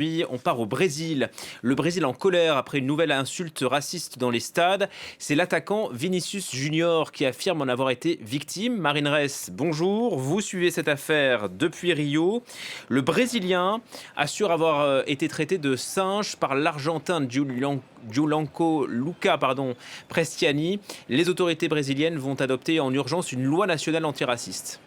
Puis on part au Brésil. Le Brésil en colère après une nouvelle insulte raciste dans les stades. C'est l'attaquant Vinicius Junior qui affirme en avoir été victime. Marine Ress, bonjour. Vous suivez cette affaire depuis Rio. Le Brésilien assure avoir été traité de singe par l'Argentin Gianluca Prestiani. Les autorités brésiliennes vont adopter en urgence une loi nationale antiraciste.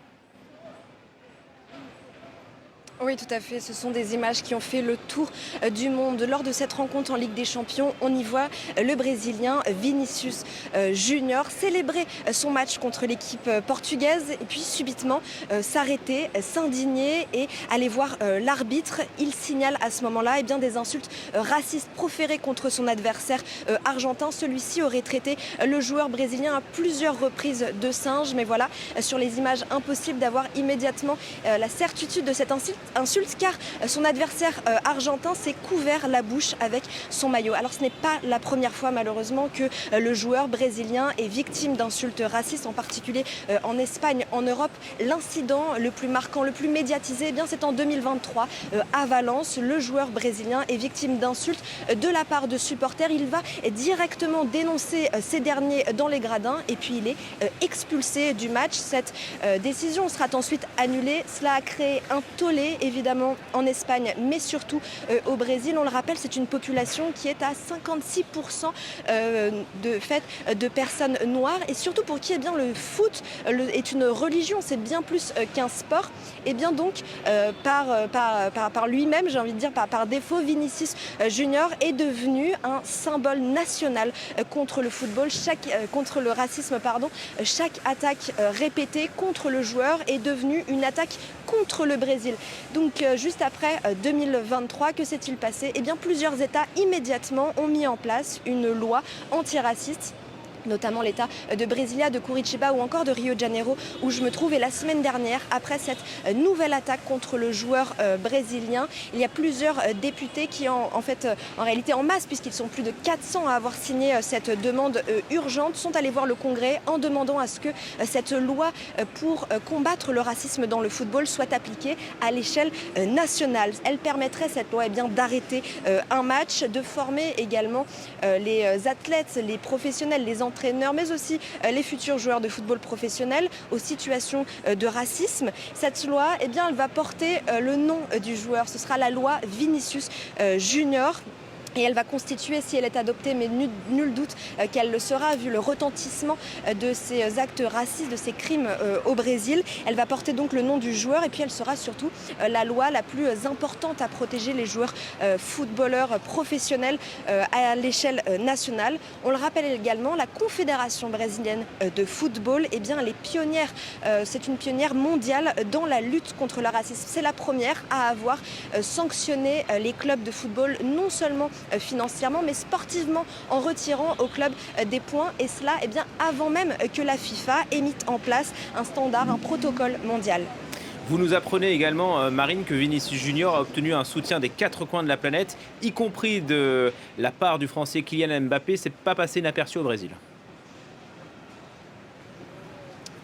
Oui, tout à fait. Ce sont des images qui ont fait le tour du monde. Lors de cette rencontre en Ligue des Champions, on y voit le Brésilien Vinicius Junior célébrer son match contre l'équipe portugaise et puis subitement s'arrêter, s'indigner et aller voir l'arbitre. Il signale à ce moment-là des insultes racistes proférées contre son adversaire argentin. Celui-ci aurait traité le joueur brésilien à plusieurs reprises de singe. Mais voilà, sur les images, impossible d'avoir immédiatement la certitude de cette insulte car son adversaire argentin s'est couvert la bouche avec son maillot. Alors ce n'est pas la première fois malheureusement que le joueur brésilien est victime d'insultes racistes, en particulier en Espagne, en Europe. L'incident le plus marquant, le plus médiatisé, c'est en 2023 à Valence. Le joueur brésilien est victime d'insultes de la part de supporters. Il va directement dénoncer ces derniers dans les gradins et puis il est expulsé du match. Cette décision sera ensuite annulée. Cela a créé un tollé évidemment en Espagne, mais surtout au Brésil. On le rappelle, c'est une population qui est à 56% de personnes noires et surtout pour qui le foot est une religion, c'est bien plus qu'un sport. Et bien donc par lui-même, j'ai envie de dire par défaut, Vinicius Junior est devenu un symbole national contre le football, contre le racisme. Chaque attaque répétée contre le joueur est devenue une attaque contre le Brésil. Donc juste après 2023, que s'est-il passé ? Plusieurs États immédiatement ont mis en place une loi antiraciste, notamment l'État de Brasilia, de Curitiba ou encore de Rio de Janeiro où je me trouve. Et la semaine dernière, après cette nouvelle attaque contre le joueur brésilien, il y a plusieurs députés qui en réalité en masse, puisqu'ils sont plus de 400 à avoir signé cette demande urgente, sont allés voir le Congrès en demandant à ce que cette loi pour combattre le racisme dans le football soit appliquée à l'échelle nationale. Elle permettrait, cette loi, d'arrêter un match, de former également les athlètes, les professionnels, les entraîneurs, mais aussi les futurs joueurs de football professionnels aux situations de racisme. Cette loi, elle va porter le nom du joueur. Ce sera la loi Vinicius Junior. Et elle va constituer, si elle est adoptée, mais nul doute qu'elle le sera, vu le retentissement de ces actes racistes, de ces crimes au Brésil. Elle va porter donc le nom du joueur et puis elle sera surtout la loi la plus importante à protéger les joueurs footballeurs professionnels à l'échelle nationale. On le rappelle également, la Confédération brésilienne de football, elle est pionnière. C'est une pionnière mondiale dans la lutte contre le racisme. C'est la première à avoir sanctionné les clubs de football, non seulement financièrement mais sportivement, en retirant au club des points, et cela avant même que la FIFA ait mis en place un standard, un protocole mondial. Vous nous apprenez également, Marine, que Vinicius Junior a obtenu un soutien des quatre coins de la planète, y compris de la part du Français Kylian Mbappé. C'est pas passé inaperçu au Brésil.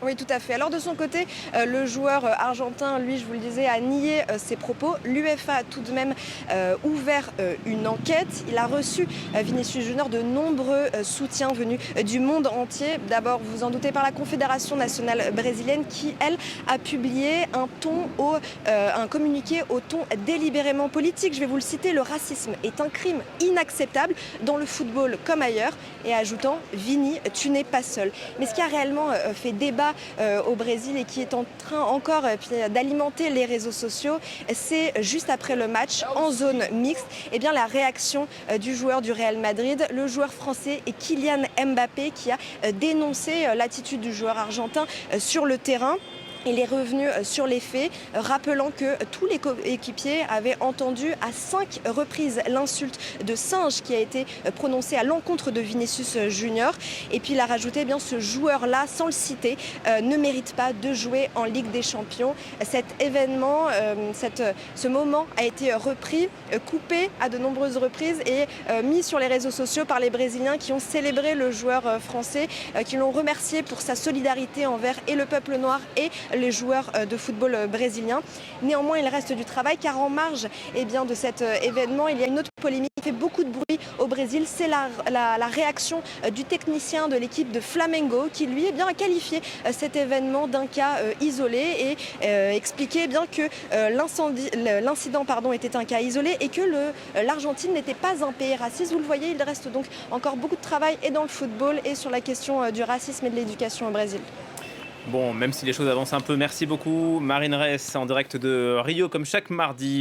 Oui, tout à fait. Alors de son côté, le joueur argentin, lui, je vous le disais, a nié ses propos. L'UEFA a tout de même ouvert une enquête. Il a reçu, Vinicius Junior, de nombreux soutiens venus du monde entier. D'abord, vous vous en doutez, par la Confédération nationale brésilienne qui, elle, a publié un communiqué au ton délibérément politique. Je vais vous le citer: le racisme est un crime inacceptable dans le football comme ailleurs. Et ajoutant: Vini, tu n'es pas seul. Mais ce qui a réellement fait débat au Brésil et qui est en train encore d'alimenter les réseaux sociaux, c'est juste après le match en zone mixte, la réaction du joueur du Real Madrid, le joueur français et Kylian Mbappé, qui a dénoncé l'attitude du joueur argentin sur le terrain. Il est revenu sur les faits, rappelant que tous les coéquipiers avaient entendu à 5 reprises l'insulte de singe qui a été prononcée à l'encontre de Vinicius Junior. Et puis il a rajouté, ce joueur-là, sans le citer, ne mérite pas de jouer en Ligue des Champions. Cet événement, ce moment a été repris, coupé à de nombreuses reprises et mis sur les réseaux sociaux par les Brésiliens qui ont célébré le joueur français, qui l'ont remercié pour sa solidarité envers et le peuple noir et les joueurs de football brésiliens. Néanmoins, il reste du travail car en marge de cet événement, il y a une autre polémique qui fait beaucoup de bruit au Brésil. C'est la réaction du technicien de l'équipe de Flamengo qui lui a qualifié cet événement d'un cas isolé et expliqué que l'incident était un cas isolé et que l'Argentine n'était pas un pays raciste. Vous le voyez, il reste donc encore beaucoup de travail et dans le football et sur la question du racisme et de l'éducation au Brésil. Bon, même si les choses avancent un peu, merci beaucoup Marine Ress en direct de Rio comme chaque mardi.